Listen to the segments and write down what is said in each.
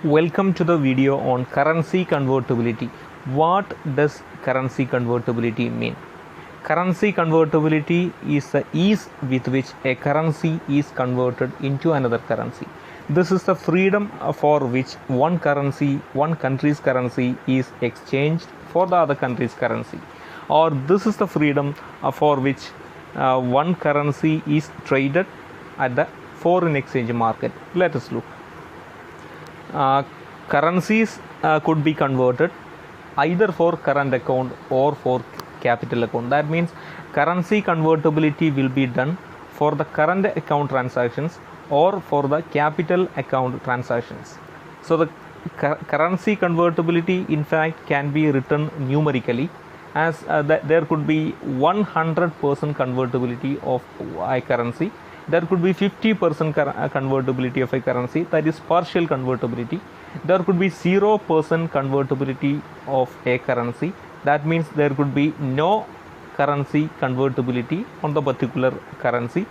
Welcome to the video on currency convertibility. What does currency convertibility mean? Currency convertibility is the ease with which a currency is converted into another currency. This is the freedom for which one country's currency is exchanged for the other country's currency, or this is the freedom for which one currency is traded at the foreign exchange market. Let us look. Currencies could be converted either for current account or for capital account. That means currency convertibility will be done for the current account transactions or for the capital account transactions. So the currency convertibility in fact can be written numerically as there could be 100% convertibility of a currency. There could be 50% convertibility of a currency, that is partial convertibility. There could be 0% convertibility of a currency, that means there could be no currency convertibility on the particular currency.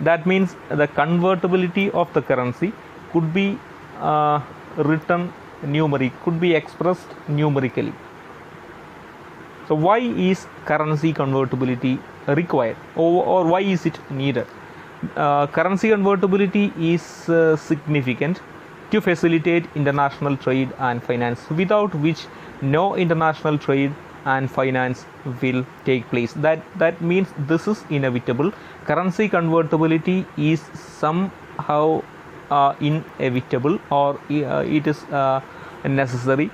That means the convertibility of the currency could be written could be expressed numerically. So why is currency convertibility required, or why is it needed? Currency convertibility is significant to facilitate international trade and finance, without which no international trade and finance will take place. That means this is inevitable. Currency convertibility is somehow inevitable, or it is necessary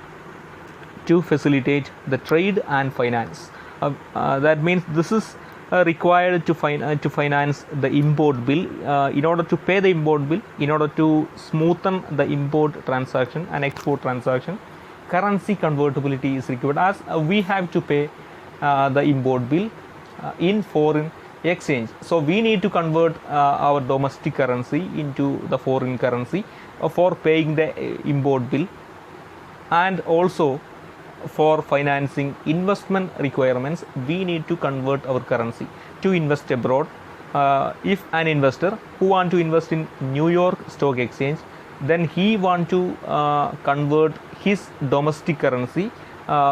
to facilitate the trade and finance. That means this is required to finance the import bill. In order to pay the import bill, in order to smoothen the import transaction and export transaction, currency convertibility is required, as we have to pay the import bill in foreign exchange. So we need to convert our domestic currency into the foreign currency for paying the import bill, and also for financing investment requirements. We need to convert our currency to invest abroad. If an investor who want to invest in New York Stock Exchange, then he want to convert his domestic currency,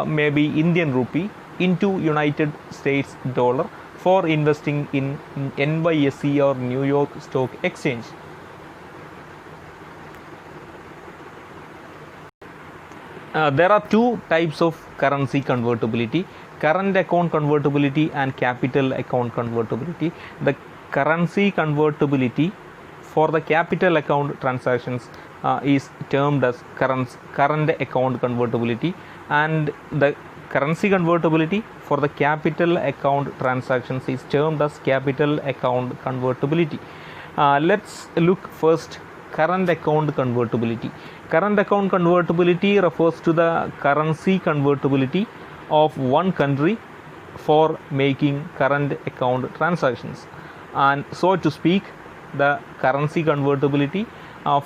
maybe Indian rupee, into United States dollar for investing in NYSE or New York Stock Exchange. There are two types of currency convertibility: current account convertibility and capital account convertibility. The currency convertibility for the capital account transactions is termed as current account convertibility, and the currency convertibility for the capital account transactions is termed as capital account convertibility. Let's look first current account convertibility. Current account convertibility refers to the currency convertibility of one country for making current account transactions, and so to speak, the currency convertibility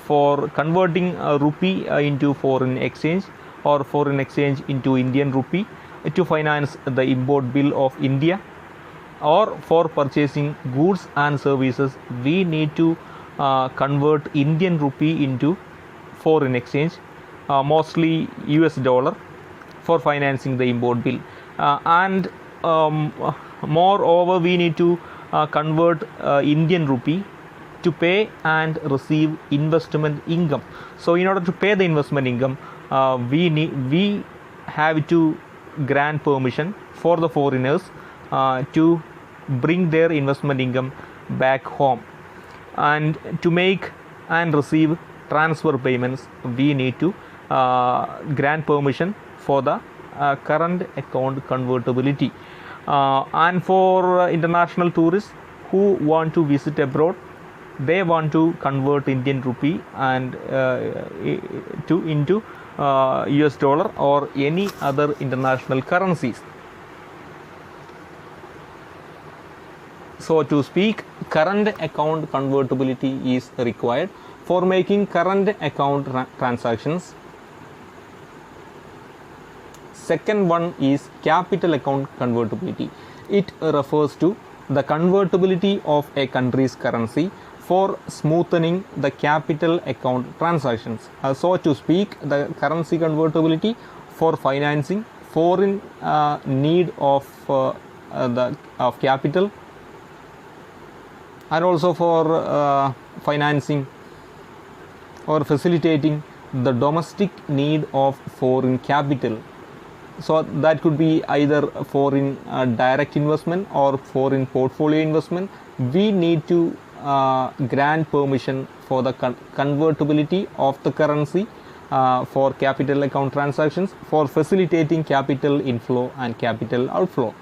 for converting a rupee into foreign exchange, or foreign exchange into Indian rupee, to finance the import bill of India, or for purchasing goods and services, we need to convert Indian rupee into foreign exchange, mostly US dollar, for financing the import bill, and moreover we need to convert Indian rupee to pay and receive investment income. So in order to pay the investment income, we have to grant permission for the foreigners to bring their investment income back home, and to make and receive transfer payments, we need to grant permission for the current account convertibility. And for international tourists who want to visit abroad, they want to convert Indian rupee and into US dollar or any other international currencies. So to speak, current account convertibility is required for making current account transactions. Second one is capital account convertibility. It refers to the convertibility of a country's currency for smoothening the capital account transactions. So to speak, the currency convertibility for financing foreign need of capital, and also for financing or facilitating the domestic need of foreign capital. So that could be either foreign direct investment or foreign portfolio investment. We need to grant permission for the convertibility of the currency for capital account transactions for facilitating capital inflow and capital outflow.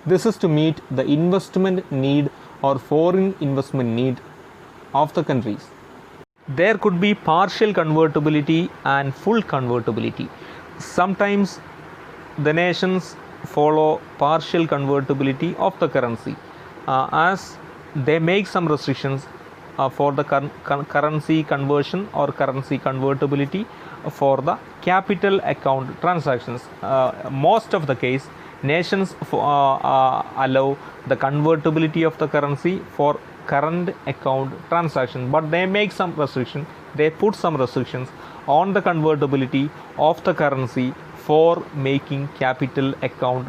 This is to meet the investment need or foreign investment need of the countries. There could be partial convertibility and full convertibility. Sometimes the nations follow partial convertibility of the currency as they make some restrictions for the currency conversion or currency convertibility for the capital account transactions. Most of the case, nations allow the convertibility of the currency for current account transaction, but they make some restriction, they put some restrictions on the convertibility of the currency for making capital account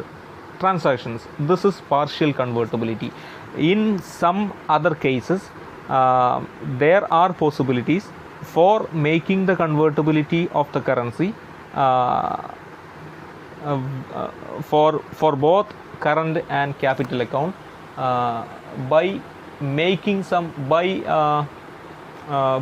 transactions. This is partial convertibility. In some other cases, there are possibilities for making the convertibility of the currency for both current and capital account by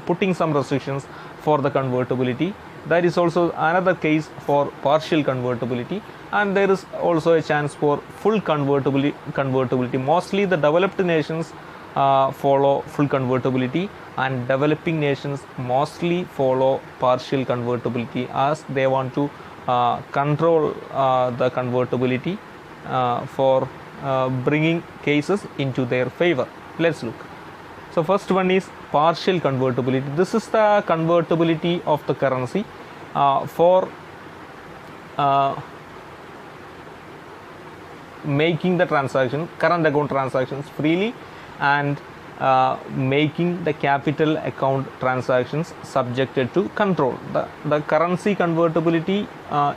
putting some restrictions for the convertibility. That is also another case for partial convertibility, and there is also a chance for full convertibility. Mostly the developed nations follow full convertibility, and developing nations mostly follow partial convertibility as they want to control the convertibility for bringing cases into their favor. Let's look. So first one is partial convertibility. This is the convertibility of the currency for making the transaction, current account transactions freely, and making the capital account transactions subjected to control. The currency convertibility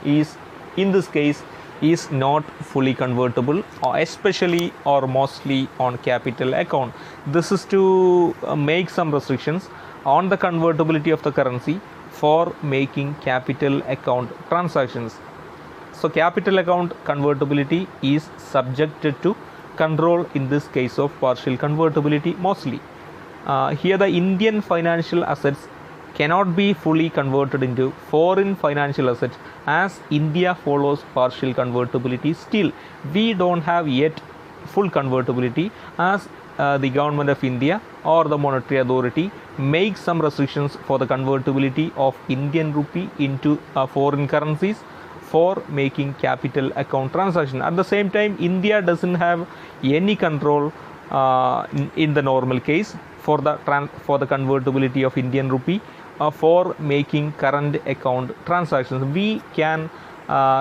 is in this case is not fully convertible, or especially or mostly on capital account. This is to make some restrictions on the convertibility of the currency for making capital account transactions. So capital account convertibility is subjected to control in this case of partial convertibility mostly. Here the Indian financial assets cannot be fully converted into foreign financial assets as India follows partial convertibility. Still, we don't have yet full convertibility as the government of India or the monetary authority makes some restrictions for the convertibility of Indian rupee into foreign currencies for making capital account transaction. At the same time, India doesn't have any control in the normal case for the convertibility of Indian rupee for making current account transactions. We can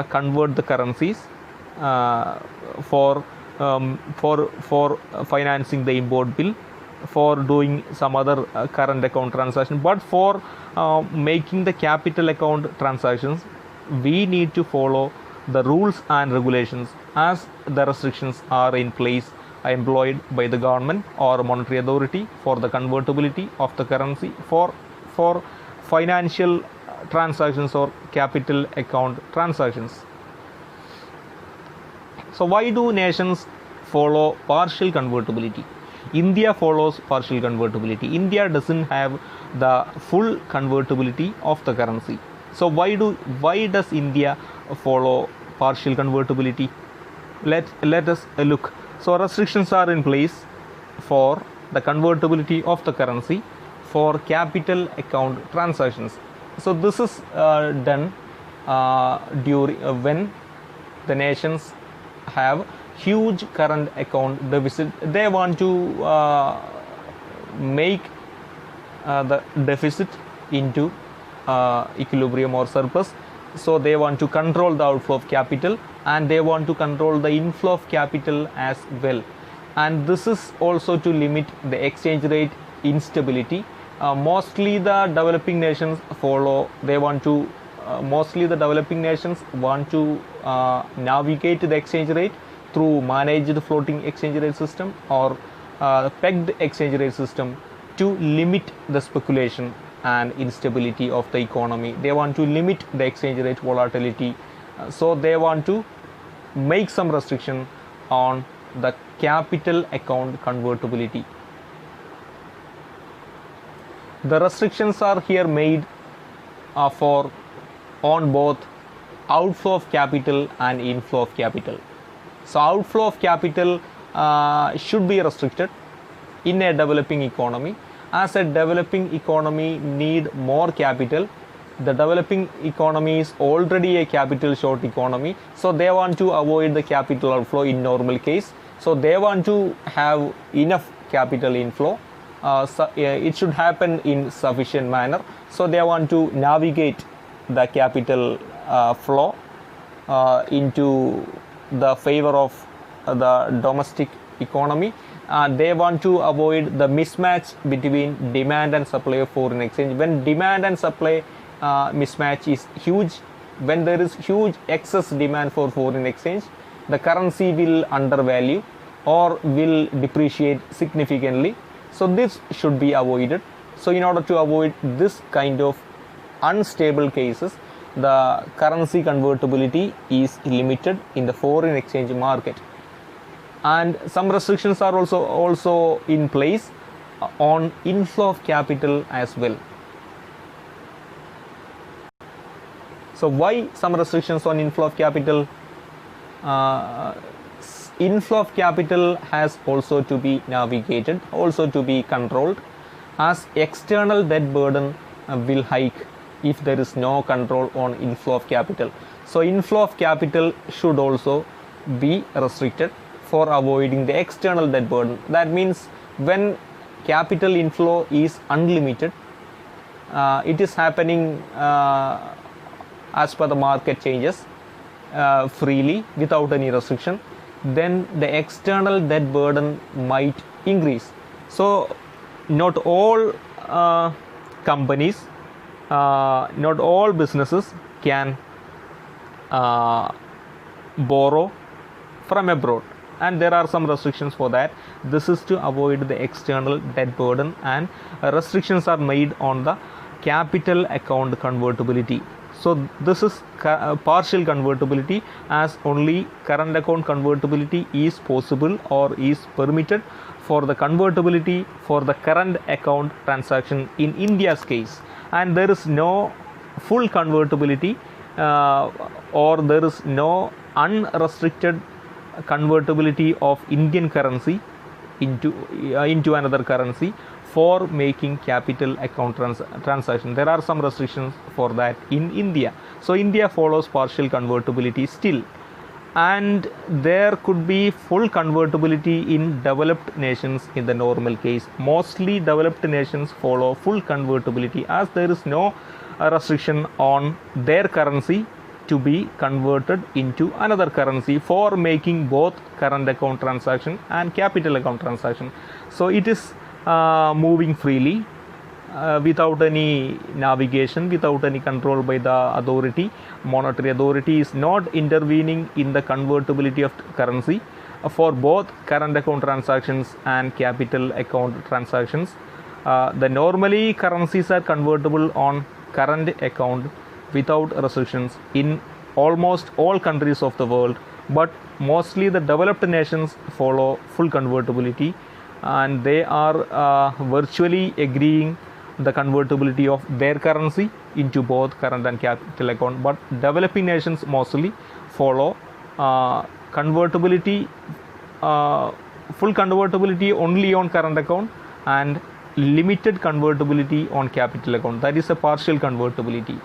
convert the currencies for financing the import bill, for doing some other current account transaction, but for making the capital account transactions we need to follow the rules and regulations as the restrictions are in place employed by the government or monetary authority for the convertibility of the currency for financial transactions or capital account transactions. So why do nations follow partial convertibility? India follows partial convertibility. India doesn't have the full convertibility of the currency. So why does India follow partial convertibility? Let us look. So restrictions are in place for the convertibility of the currency for capital account transactions. So this is done during when the nations have huge current account deficit. They want to make the deficit into equilibrium or surplus. So they want to control the outflow of capital and they want to control the inflow of capital as well. and this is also to limit the exchange rate instability. Mostly the developing nations follow, they want to mostly the developing nations want to navigate the exchange rate through managed floating exchange rate system or pegged exchange rate system to limit the speculation and instability of the economy. They want to limit the exchange rate volatility, so they want to make some restriction on the capital account convertibility. The restrictions are here made for on both outflow of capital and inflow of capital. So outflow of capital should be restricted in a developing economy, as a developing economy need more capital. The developing economy is already a capital short economy, so they want to avoid the capital outflow in normal case, so they want to have enough capital inflow. It should happen in sufficient manner, so they want to navigate the capital flow into the favor of the domestic economy. They want to avoid the mismatch between demand and supply of foreign exchange. When demand and supply mismatch is huge, when there is huge excess demand for foreign exchange, the currency will undervalue or will depreciate significantly. So this should be avoided. So in order to avoid this kind of unstable cases, the currency convertibility is limited in the foreign exchange market, and some restrictions are also in place on inflow of capital as well. So why some restrictions on inflow of capital? Inflow of capital has also to be navigated, also to be controlled, as external debt burden will hike if there is no control on inflow of capital. So inflow of capital should also be restricted for avoiding the external debt burden. That means when capital inflow is unlimited, it is happening as per the market changes freely without any restriction, then the external debt burden might increase. So not all companies, not all businesses can borrow from abroad, and there are some restrictions for that. This is to avoid the external debt burden, and restrictions are made on the capital account convertibility. So this is partial convertibility, as only current account convertibility is possible or is permitted for the convertibility for the current account transaction in India's case, and there is no full convertibility or there is no unrestricted convertibility of Indian currency into another currency for making capital account transaction. There are some restrictions for that in India. So India follows partial convertibility still, and there could be full convertibility in developed nations in the normal case. Mostly developed nations follow full convertibility, as there is no restriction on their currency to be converted into another currency for making both current account transaction and capital account transaction. So it is moving freely without any navigation, without any control by the authority. Monetary authority is not intervening in the convertibility of currency for both current account transactions and capital account transactions. The normally currencies are convertible on current account without restrictions in almost all countries of the world, but mostly the developed nations follow full convertibility, and they are virtually agreeing the convertibility of their currency into both current and capital account. But developing nations mostly follow convertibility, full convertibility only on current account and limited convertibility on capital account. That is a partial convertibility.